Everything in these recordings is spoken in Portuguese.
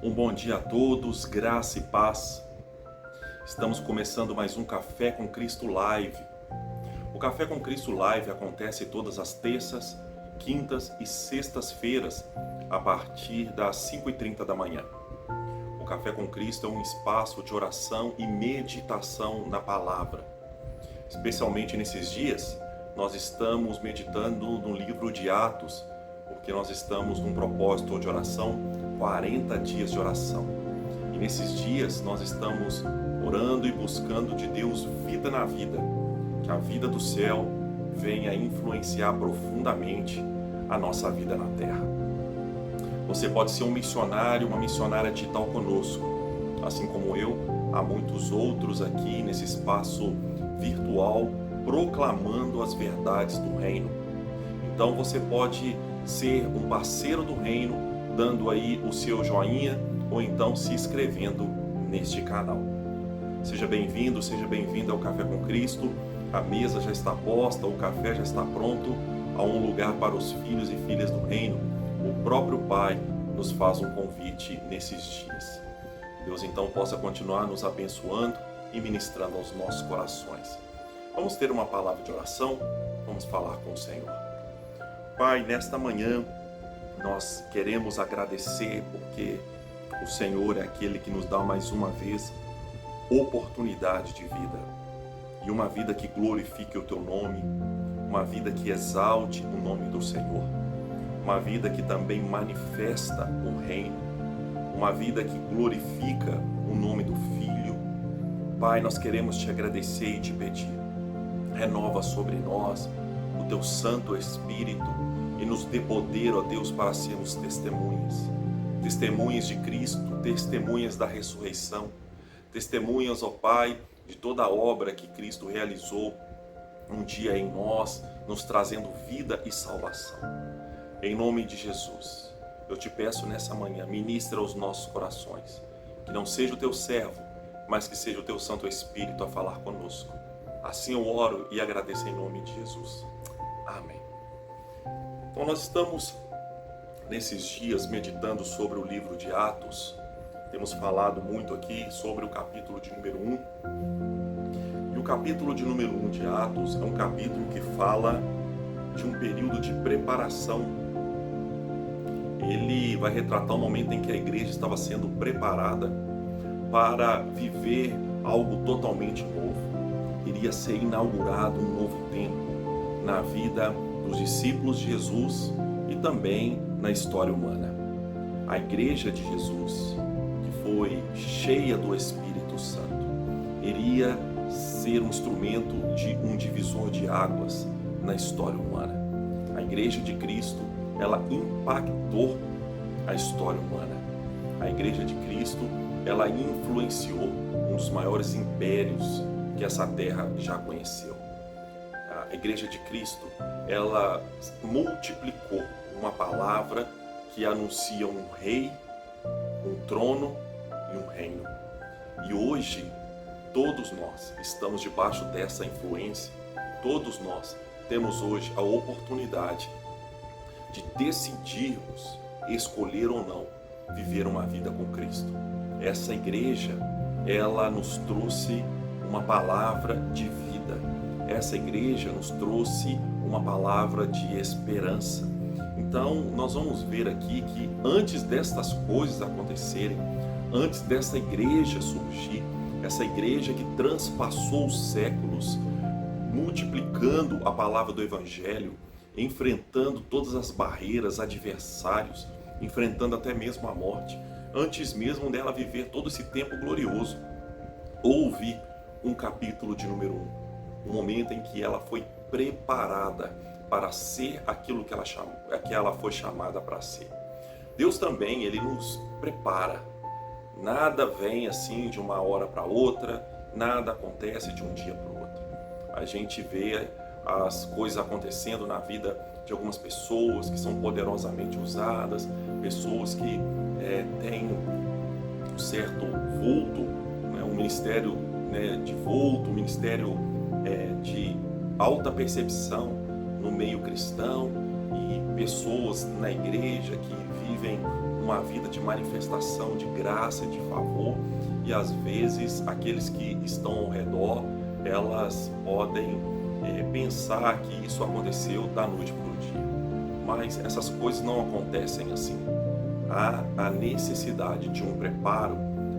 Um bom dia a todos, graça e paz. Estamos começando mais um Café com Cristo Live. O Café com Cristo Live acontece todas as terças, quintas e sextas-feiras, a partir das 5h30 da manhã. O Café com Cristo é um espaço de oração e meditação na palavra. Especialmente nesses dias, nós estamos meditando no livro de Atos, porque nós estamos num propósito de oração, 40 dias de oração. E nesses dias nós estamos orando e buscando de Deus vida na vida, que a vida do céu venha influenciar profundamente a nossa vida na terra. Você pode ser um missionário, uma missionária digital conosco, assim como eu, há muitos outros aqui nesse espaço virtual, proclamando as verdades do reino. Então você pode ser um parceiro do reino, dando aí o seu joinha, ou então se inscrevendo neste canal. Seja bem-vindo, seja bem-vinda ao Café com Cristo. A mesa já está posta, o café já está pronto. Há um lugar para os filhos e filhas do reino. O próprio Pai nos faz um convite nesses dias. Deus então possa continuar nos abençoando e ministrando aos nossos corações. Vamos ter uma palavra de oração, vamos falar com o Senhor. Pai, nesta manhã nós queremos agradecer porque o Senhor é aquele que nos dá mais uma vez oportunidade de vida. E uma vida que glorifique o Teu nome, uma vida que exalte o nome do Senhor, uma vida que também manifesta o reino, uma vida que glorifica o nome do Filho. Pai, nós queremos Te agradecer e Te pedir, renova sobre nós o Teu Santo Espírito e nos dê poder, ó Deus, para sermos testemunhas de Cristo, testemunhas da ressurreição, testemunhas, ó Pai, de toda a obra que Cristo realizou um dia em nós, nos trazendo vida e salvação. Em nome de Jesus, eu Te peço nessa manhã, ministra aos nossos corações, que não seja o Teu servo, mas que seja o Teu Santo Espírito a falar conosco. Assim eu oro e agradeço em nome de Jesus. Amém. Então nós estamos nesses dias meditando sobre o livro de Atos. Temos falado muito aqui sobre o capítulo de número 1. E o capítulo de número 1 de Atos é um capítulo que fala de um período de preparação. Ele vai retratar o momento em que a igreja estava sendo preparada para viver algo totalmente novo. Iria ser inaugurado um novo tempo na vida dos discípulos de Jesus e também na história humana. A igreja de Jesus, que foi cheia do Espírito Santo, iria ser um instrumento de um divisor de águas na história humana. A igreja de Cristo, ela impactou a história humana. A igreja de Cristo, ela influenciou um dos maiores impérios que essa terra já conheceu. A igreja de Cristo, ela multiplicou uma palavra que anuncia um rei, um trono e um reino. E hoje, todos nós estamos debaixo dessa influência, todos nós temos hoje a oportunidade de decidirmos, escolher ou não, viver uma vida com Cristo. Essa igreja, ela nos trouxe uma palavra de vida. Essa igreja nos trouxe uma palavra de esperança. Então, nós vamos ver aqui que antes destas coisas acontecerem, antes dessa igreja surgir, essa igreja que transpassou os séculos, multiplicando a palavra do Evangelho, enfrentando todas as barreiras, adversários, enfrentando até mesmo a morte, antes mesmo dela viver todo esse tempo glorioso, houve um capítulo de número 1, um momento em que ela foi preparada para ser aquilo que ela foi chamada para ser. Deus também, Ele nos prepara. Nada vem assim de uma hora para outra, nada acontece de um dia para o outro. A gente vê as coisas acontecendo na vida de algumas pessoas que são poderosamente usadas, pessoas que têm um certo vulto, um ministério de vulto, um ministério de alta percepção no meio cristão, e pessoas na igreja que vivem uma vida de manifestação de graça e de favor, e às vezes aqueles que estão ao redor, elas podem pensar que isso aconteceu da noite para o dia, mas essas coisas não acontecem assim. Há a necessidade de um preparo,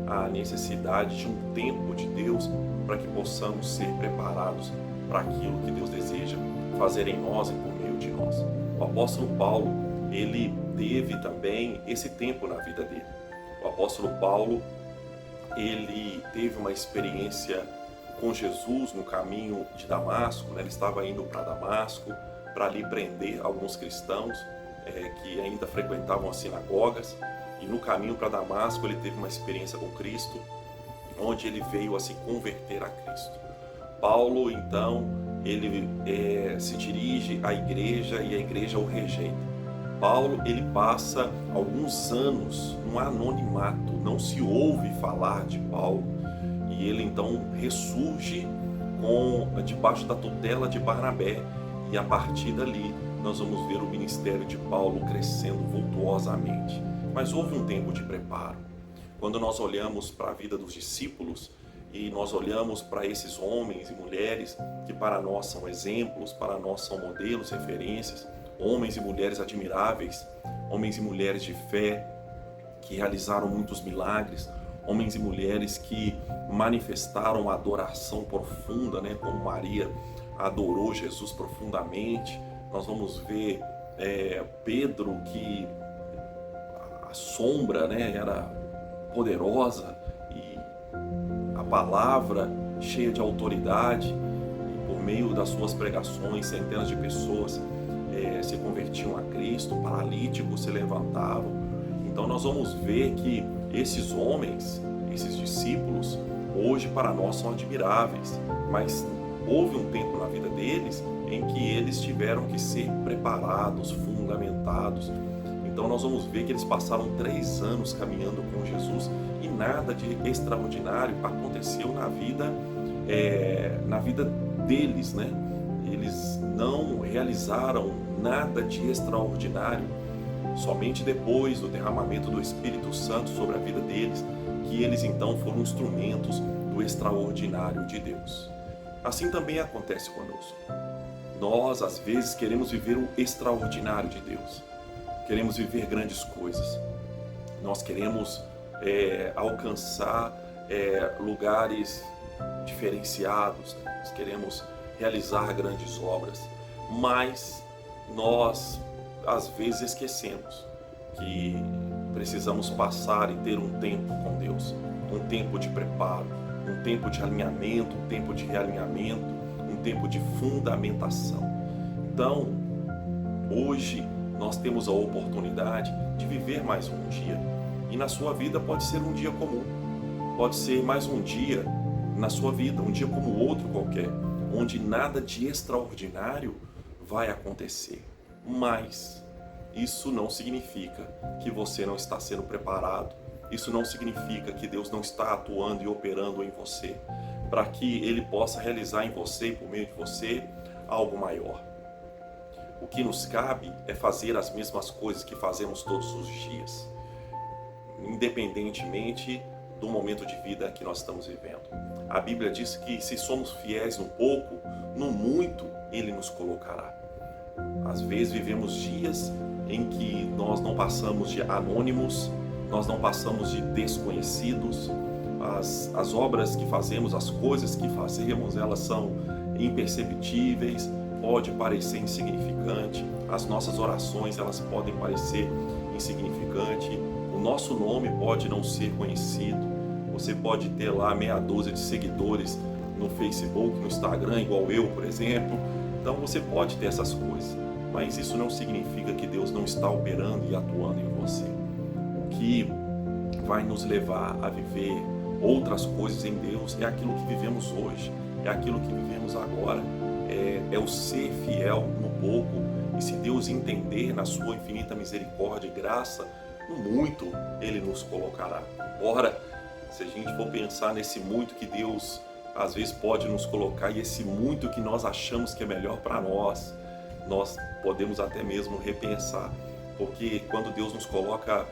há a necessidade de um tempo de Deus para que possamos ser preparados para aquilo que Deus deseja fazer em nós e por meio de nós. O apóstolo Paulo, ele teve também esse tempo na vida dele. O apóstolo Paulo, ele teve uma experiência com Jesus no caminho de Damasco, né? Ele estava indo para Damasco para ali prender alguns cristãos que ainda frequentavam as sinagogas, e no caminho para Damasco ele teve uma experiência com Cristo, onde ele veio a se converter a Cristo. Paulo, então, ele se dirige à igreja e a igreja o rejeita. Paulo, ele passa alguns anos no anonimato, não se ouve falar de Paulo, e ele então ressurge debaixo da tutela de Barnabé, e a partir dali nós vamos ver o ministério de Paulo crescendo vultuosamente. Mas houve um tempo de preparo. Quando nós olhamos para a vida dos discípulos e nós olhamos para esses homens e mulheres que para nós são exemplos, para nós são modelos, referências, homens e mulheres admiráveis, homens e mulheres de fé que realizaram muitos milagres, homens e mulheres que manifestaram a adoração profunda, né? Como Maria adorou Jesus profundamente. Nós vamos ver Pedro, que a sombra, né, era poderosa, e a palavra cheia de autoridade, e por meio das suas pregações centenas de pessoas se convertiam a Cristo, paralíticos se levantavam. Então nós vamos ver que esses homens, esses discípulos, hoje para nós são admiráveis, mas houve um tempo na vida deles em que eles tiveram que ser preparados, fundamentados. Então nós vamos ver que eles passaram 3 anos caminhando com Jesus e nada de extraordinário aconteceu na vida deles, né? Eles não realizaram nada de extraordinário. Somente depois do derramamento do Espírito Santo sobre a vida deles, que eles então foram instrumentos do extraordinário de Deus. Assim também acontece conosco. Nós, às vezes, queremos viver o extraordinário de Deus. Queremos viver grandes coisas. Nós queremos alcançar lugares diferenciados. Nós queremos realizar grandes obras. Mas nós, às vezes, esquecemos que precisamos passar e ter um tempo com Deus. Um tempo de preparo, um tempo de alinhamento, um tempo de realinhamento, um tempo de fundamentação. Então, hoje nós temos a oportunidade de viver mais um dia. E na sua vida pode ser um dia comum, pode ser mais um dia na sua vida, um dia como outro qualquer, onde nada de extraordinário vai acontecer. Mas isso não significa que você não está sendo preparado. Isso não significa que Deus não está atuando e operando em você, para que Ele possa realizar em você e por meio de você algo maior. O que nos cabe é fazer as mesmas coisas que fazemos todos os dias, independentemente do momento de vida que nós estamos vivendo. A Bíblia diz que se somos fiéis no pouco, no muito Ele nos colocará. Às vezes vivemos dias em que nós não passamos de anônimos, nós não passamos de desconhecidos. As obras que fazemos, as coisas que fazemos, elas são imperceptíveis, pode parecer insignificante. As nossas orações, elas podem parecer insignificantes. O nosso nome pode não ser conhecido. Você pode ter lá meia dúzia de seguidores no Facebook, no Instagram, igual eu, por exemplo. Então você pode ter essas coisas, mas isso não significa que Deus não está operando e atuando em você. O que vai nos levar a viver outras coisas em Deus é aquilo que vivemos hoje, é aquilo que vivemos agora, é o ser fiel no pouco. E se Deus entender na sua infinita misericórdia e graça, no muito Ele nos colocará. Ora, se a gente for pensar nesse muito que Deus às vezes pode nos colocar, e esse muito que nós achamos que é melhor para nós podemos até mesmo repensar porque quando Deus nos coloca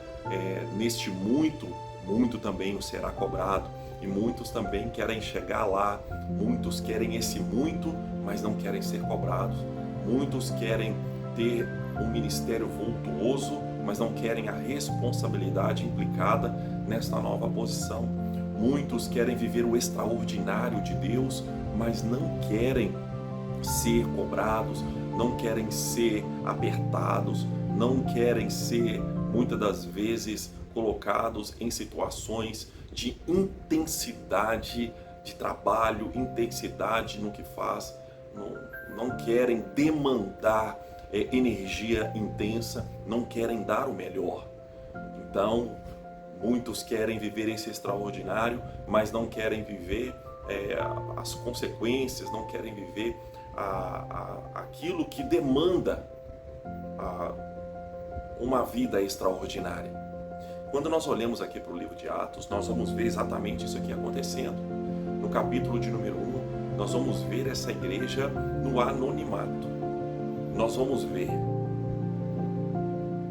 neste muito, muito também nos será cobrado, e muitos também querem chegar lá, muitos querem esse muito, mas não querem ser cobrados, muitos querem ter um ministério vultuoso, mas não querem a responsabilidade implicada nesta nova posição. Muitos querem viver o extraordinário de Deus, mas não querem ser cobrados, não querem ser apertados, não querem ser, muitas das vezes, colocados em situações de intensidade de trabalho, intensidade no que faz, não querem demandar energia intensa, não querem dar o melhor. Então, muitos querem viver esse extraordinário, mas não querem viver as consequências, não querem viver aquilo que demanda uma vida extraordinária. Quando nós olhamos aqui para o livro de Atos, nós vamos ver exatamente isso aqui acontecendo. No capítulo de número 1, nós vamos ver essa igreja no anonimato. Nós vamos ver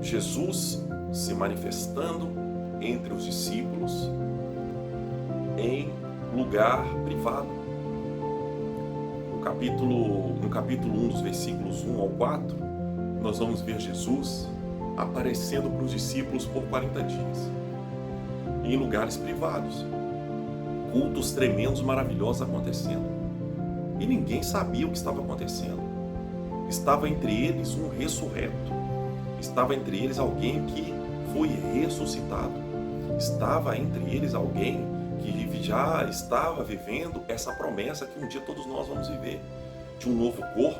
Jesus se manifestando entre os discípulos em lugar privado. No capítulo 1, dos versículos 1 ao 4, nós vamos ver Jesus aparecendo para os discípulos por 40 dias, em lugares privados, cultos tremendos, maravilhosos acontecendo, e ninguém sabia o que estava acontecendo. Estava entre eles um ressurreto, estava entre eles alguém que foi ressuscitado, estava entre eles alguém que já estava vivendo essa promessa que um dia todos nós vamos viver, de um novo corpo,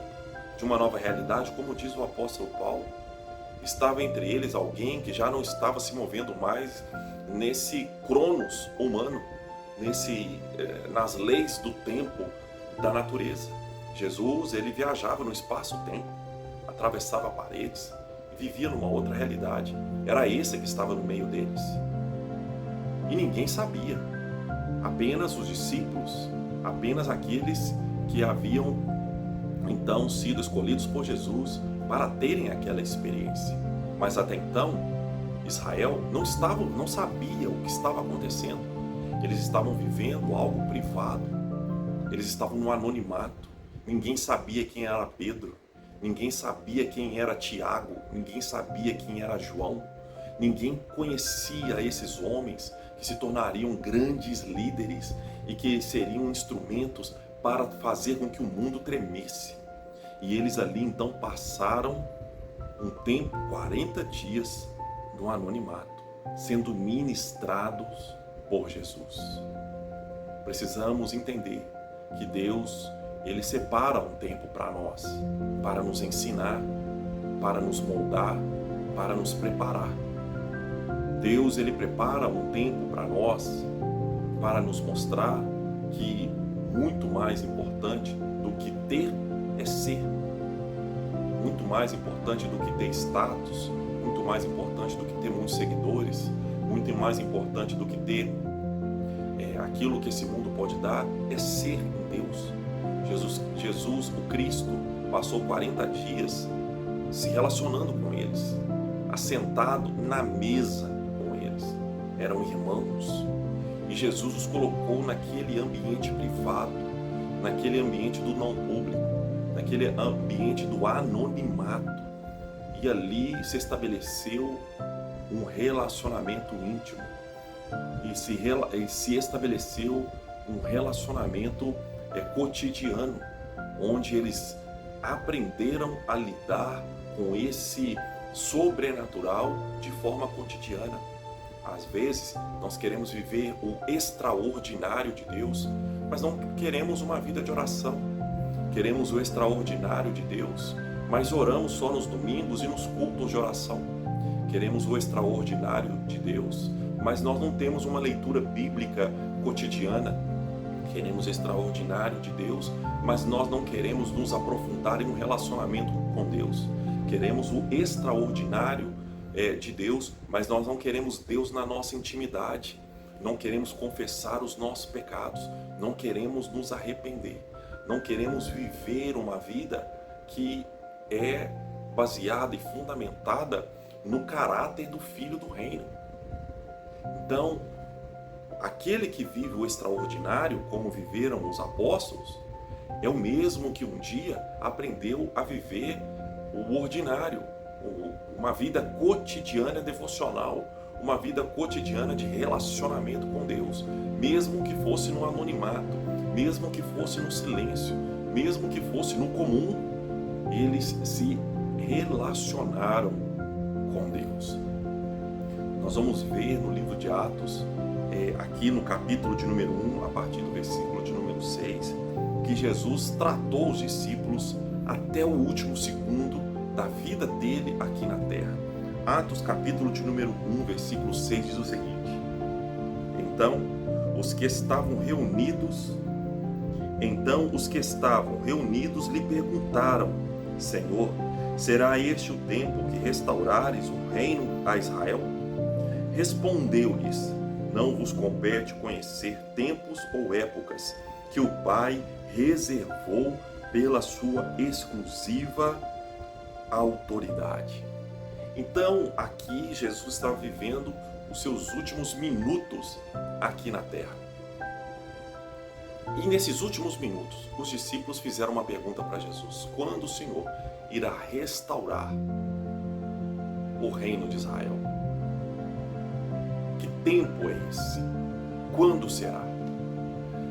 de uma nova realidade, como diz o apóstolo Paulo. Estava entre eles alguém que já não estava se movendo mais nesse cronos humano, nas leis do tempo da natureza. Jesus, ele viajava no espaço-tempo, atravessava paredes, vivia numa outra realidade. Era esse que estava no meio deles. E ninguém sabia, apenas os discípulos, apenas aqueles que haviam então sido escolhidos por Jesus para terem aquela experiência. Mas até então, Israel não sabia o que estava acontecendo. Eles estavam vivendo algo privado. Eles estavam no anonimato. Ninguém sabia quem era Pedro. Ninguém sabia quem era Tiago. Ninguém sabia quem era João. Ninguém conhecia esses homens que se tornariam grandes líderes e que seriam instrumentos para fazer com que o mundo tremesse. E eles ali então passaram um tempo, 40 dias, no anonimato, sendo ministrados por Jesus. Precisamos entender que Deus, ele separa um tempo para nós, para nos ensinar, para nos moldar, para nos preparar. Deus, ele prepara um tempo para nós, para nos mostrar que muito mais importante do que ter é ser. Muito mais importante do que ter status, muito mais importante do que ter muitos seguidores, muito mais importante do que ter aquilo que esse mundo pode dar, é ser em Deus. Jesus, o Cristo, passou 40 dias se relacionando com eles, assentado na mesa com eles. Eram irmãos. E Jesus os colocou naquele ambiente privado, naquele ambiente do não público, naquele ambiente do anonimato. E ali se estabeleceu um relacionamento íntimo. E se estabeleceu um relacionamento cotidiano, onde eles aprenderam a lidar com esse sobrenatural de forma cotidiana. Às vezes, nós queremos viver o extraordinário de Deus, mas não queremos uma vida de oração. Queremos o extraordinário de Deus, mas oramos só nos domingos e nos cultos de oração. Queremos o extraordinário de Deus, mas nós não temos uma leitura bíblica cotidiana. Queremos o extraordinário de Deus, mas nós não queremos nos aprofundar em um relacionamento com Deus. Queremos o extraordinário de Deus, mas nós não queremos Deus na nossa intimidade. Não queremos confessar os nossos pecados. Não queremos nos arrepender. Não queremos viver uma vida que é baseada e fundamentada no caráter do Filho do Reino. Então, aquele que vive o extraordinário, como viveram os apóstolos, é o mesmo que um dia aprendeu a viver o ordinário, uma vida cotidiana devocional, uma vida cotidiana de relacionamento com Deus, mesmo que fosse no anonimato, mesmo que fosse no silêncio, mesmo que fosse no comum, eles se relacionaram com Deus. Nós vamos ver no livro de Atos, aqui no capítulo de número 1, a partir do versículo de número 6, que Jesus tratou os discípulos até o último segundo da vida dele aqui na terra. Atos capítulo de número 1, versículo 6 diz o seguinte: Então os que estavam reunidos lhe perguntaram: Senhor, será este o tempo que restaurares o reino a Israel? Respondeu-lhes: Não vos compete conhecer tempos ou épocas que o Pai reservou pela sua exclusiva autoridade. Então, aqui Jesus estava vivendo os seus últimos minutos aqui na terra. E nesses últimos minutos, os discípulos fizeram uma pergunta para Jesus: quando o Senhor irá restaurar o reino de Israel? Que tempo é esse? Quando será?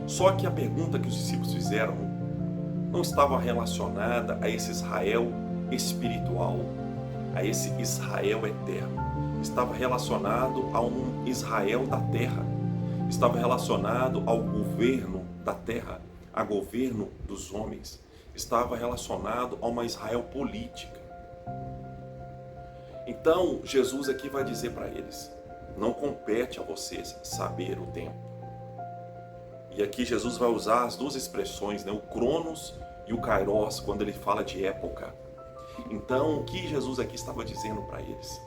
Só que a pergunta que os discípulos fizeram não estava relacionada a esse Israel espiritual, a esse Israel eterno. Estava relacionado a um Israel da terra. Estava relacionado ao governo da terra, a governo dos homens. Estava relacionado a uma Israel política. Então, Jesus aqui vai dizer para eles: não compete a vocês saber o tempo. E aqui Jesus vai usar as duas expressões, o Cronos e o Kairos, quando ele fala de época. Então, o que Jesus aqui estava dizendo para eles?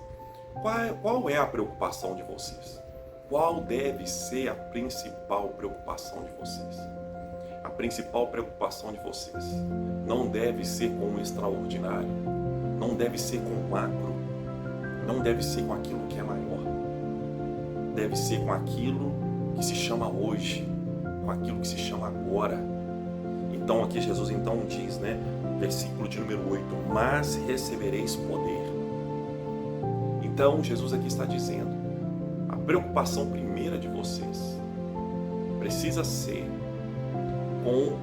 Qual é a preocupação de vocês? Qual deve ser a principal preocupação de vocês? A principal preocupação de vocês não deve ser com o extraordinário, não deve ser com o macro, não deve ser com aquilo que é maior. Deve ser com aquilo que se chama hoje, com aquilo que se chama agora. Então aqui Jesus diz, versículo de número 8, mas recebereis poder. Então Jesus aqui está dizendo, a preocupação primeira de vocês precisa ser com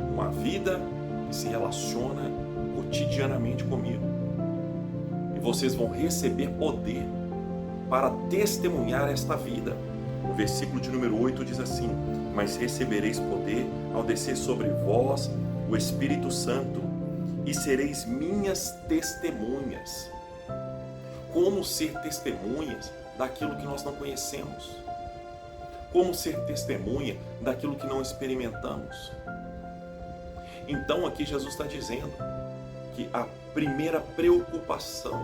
uma vida que se relaciona cotidianamente comigo. E vocês vão receber poder para testemunhar esta vida. O versículo de número 8 diz assim: mas recebereis poder ao descer sobre vós o Espírito Santo, e sereis minhas testemunhas. Como ser testemunhas daquilo que nós não conhecemos? Como ser testemunha daquilo que não experimentamos? Então aqui Jesus está dizendo que a primeira preocupação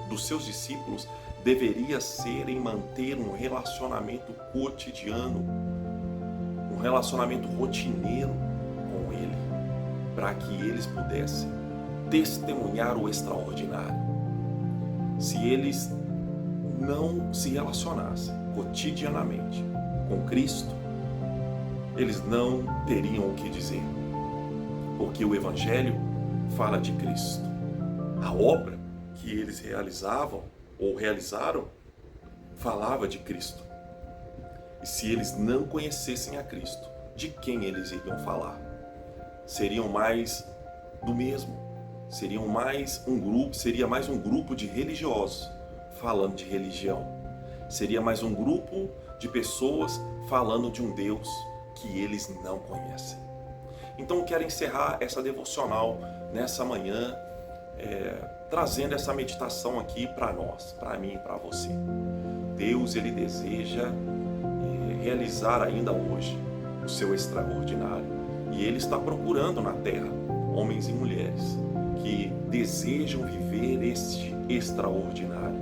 dos seus discípulos deveria ser em manter um relacionamento cotidiano, um relacionamento rotineiro com Ele, para que eles pudessem testemunhar o extraordinário. Se eles não se relacionassem cotidianamente com Cristo, eles não teriam o que dizer, porque o Evangelho fala de Cristo. A obra que eles realizavam ou realizaram falava de Cristo. E se eles não conhecessem a Cristo, de quem eles iriam falar? Seriam mais do mesmo. Seria mais um grupo de religiosos falando de religião. Seria mais um grupo de pessoas falando de um Deus que eles não conhecem. Então quero encerrar essa devocional nessa manhã, trazendo essa meditação aqui para nós, para mim e para você. Deus, Ele deseja realizar ainda hoje o seu extraordinário, e Ele está procurando na terra homens e mulheres que desejam viver este extraordinário.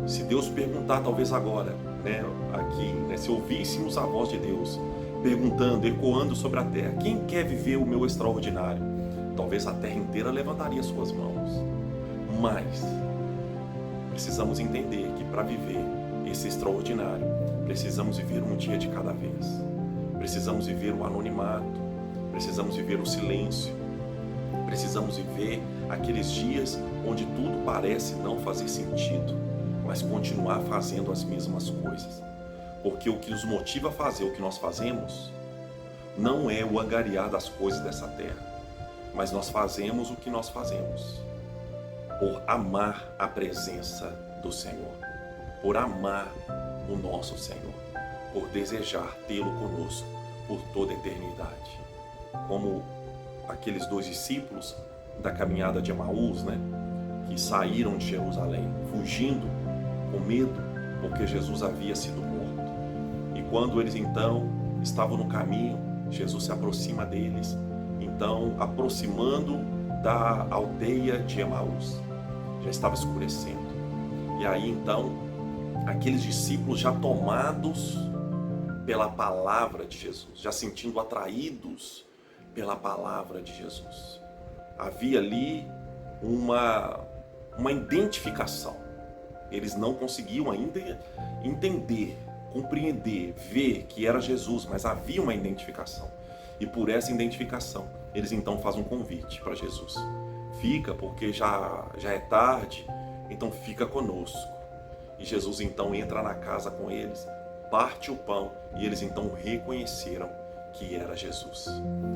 Se Deus perguntar talvez agora, aqui, se ouvíssemos a voz de Deus perguntando, ecoando sobre a terra, quem quer viver o meu extraordinário? Talvez a terra inteira levantaria suas mãos. Mas precisamos entender que para viver esse extraordinário, precisamos viver um dia de cada vez. Precisamos viver o anonimato, precisamos viver o silêncio, precisamos viver aqueles dias onde tudo parece não fazer sentido, mas continuar fazendo as mesmas coisas. Porque o que nos motiva a fazer o que nós fazemos não é o angariar das coisas dessa terra, mas nós fazemos o que nós fazemos por amar a presença do Senhor, por amar o nosso Senhor, por desejar tê-lo conosco por toda a eternidade. Como aqueles 2 discípulos da caminhada de Emaús, que saíram de Jerusalém, fugindo com medo, porque Jesus havia sido morto. E quando eles então estavam no caminho, Jesus se aproxima deles, então aproximando da aldeia de Emaús. Já estava escurecendo. E aí então, aqueles discípulos já tomados pela palavra de Jesus, já sentindo atraídos pela palavra de Jesus. Havia ali uma identificação. Eles não conseguiam ainda entender, compreender, ver que era Jesus, mas havia uma identificação. E por essa identificação, eles então fazem um convite para Jesus. Fica, porque já é tarde, então fica conosco. E Jesus então entra na casa com eles, parte o pão, e eles então reconheceram que era Jesus.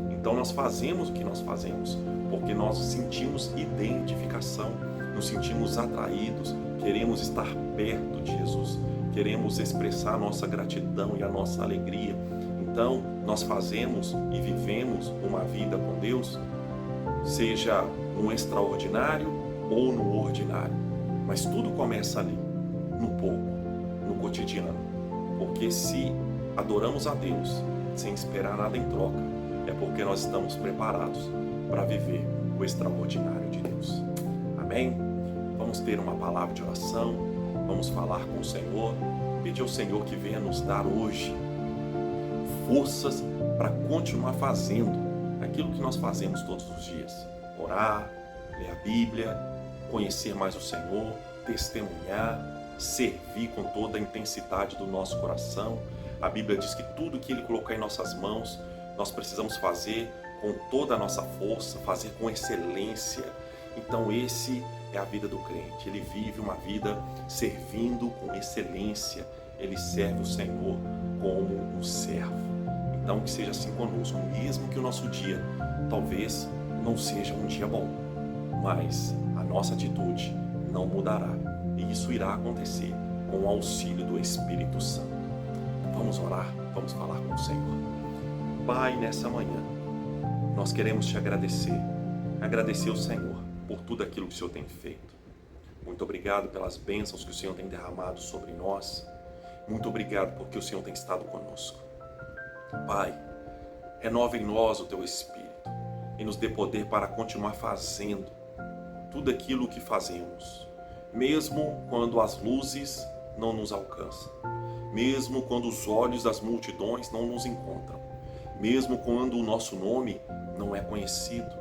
Então nós fazemos o que nós fazemos, porque nós sentimos identificação, nos sentimos atraídos, queremos estar perto de Jesus, queremos expressar a nossa gratidão e a nossa alegria. Então nós fazemos e vivemos uma vida com Deus, seja no extraordinário ou no ordinário, mas tudo começa ali, no pouco, no cotidiano, porque se adoramos a Deus sem esperar nada em troca, é porque nós estamos preparados para viver o extraordinário de Deus. Amém? Vamos ter uma palavra de oração, vamos falar com o Senhor, pedir ao Senhor que venha nos dar hoje forças para continuar fazendo aquilo que nós fazemos todos os dias: orar, ler a Bíblia, conhecer mais o Senhor, testemunhar, servir com toda a intensidade do nosso coração. A Bíblia diz que tudo que Ele colocar em nossas mãos, nós precisamos fazer com toda a nossa força, fazer com excelência. Então esse é a vida do crente. Ele vive uma vida servindo com excelência. Ele serve o Senhor como um servo. Então que seja assim conosco, mesmo que o nosso dia talvez não seja um dia bom, mas a nossa atitude não mudará. E isso irá acontecer com o auxílio do Espírito Santo. Vamos orar, vamos falar com o Senhor. Pai, nessa manhã, nós queremos te agradecer ao Senhor por tudo aquilo que o Senhor tem feito. Muito obrigado pelas bênçãos que o Senhor tem derramado sobre nós. Muito obrigado porque o Senhor tem estado conosco. Pai, renova em nós o teu Espírito e nos dê poder para continuar fazendo tudo aquilo que fazemos, mesmo quando as luzes não nos alcançam, mesmo quando os olhos das multidões não nos encontram, mesmo quando o nosso nome não é conhecido,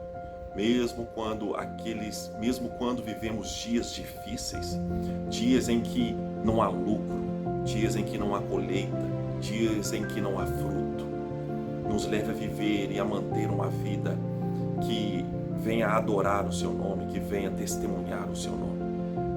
mesmo quando vivemos dias difíceis, dias em que não há lucro, dias em que não há colheita, dias em que não há fruto. Nos leve a viver e a manter uma vida que venha adorar o seu nome, que venha testemunhar o seu nome.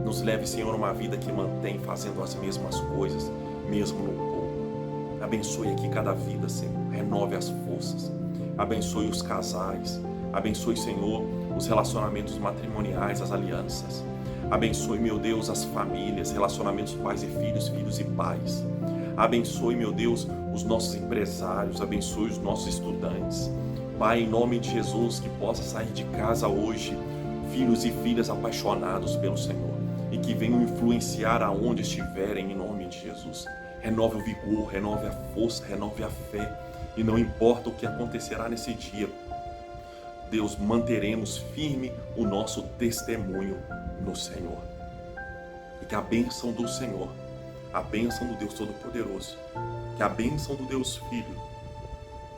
Nos leve, Senhor, uma vida que mantém fazendo as mesmas coisas, mesmo no pouco. Abençoe aqui cada vida, Senhor. Renove as forças. Abençoe os casais. Abençoe, Senhor, os relacionamentos matrimoniais, as alianças. Abençoe, meu Deus, as famílias, relacionamentos pais e filhos, filhos e pais. Abençoe, meu Deus, os nossos empresários. Abençoe os nossos estudantes. Pai, em nome de Jesus, que possa sair de casa hoje filhos e filhas apaixonados pelo Senhor e que venham influenciar aonde estiverem, em nome de Jesus. Renove o vigor, renove a força, renove a fé, e não importa o que acontecerá nesse dia, Deus, manteremos firme o nosso testemunho no Senhor. E que a bênção do Senhor, a bênção do Deus Todo-Poderoso, que a bênção do Deus Filho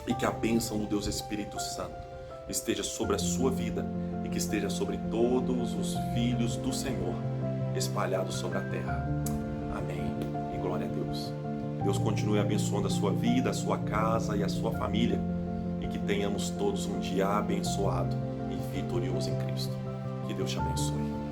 e que a bênção do Deus Espírito Santo esteja sobre a sua vida e que esteja sobre todos os filhos do Senhor, espalhados sobre a terra. Amém. E glória a Deus. Deus continue abençoando a sua vida, a sua casa e a sua família. E que tenhamos todos um dia abençoado e vitorioso em Cristo. Que Deus te abençoe.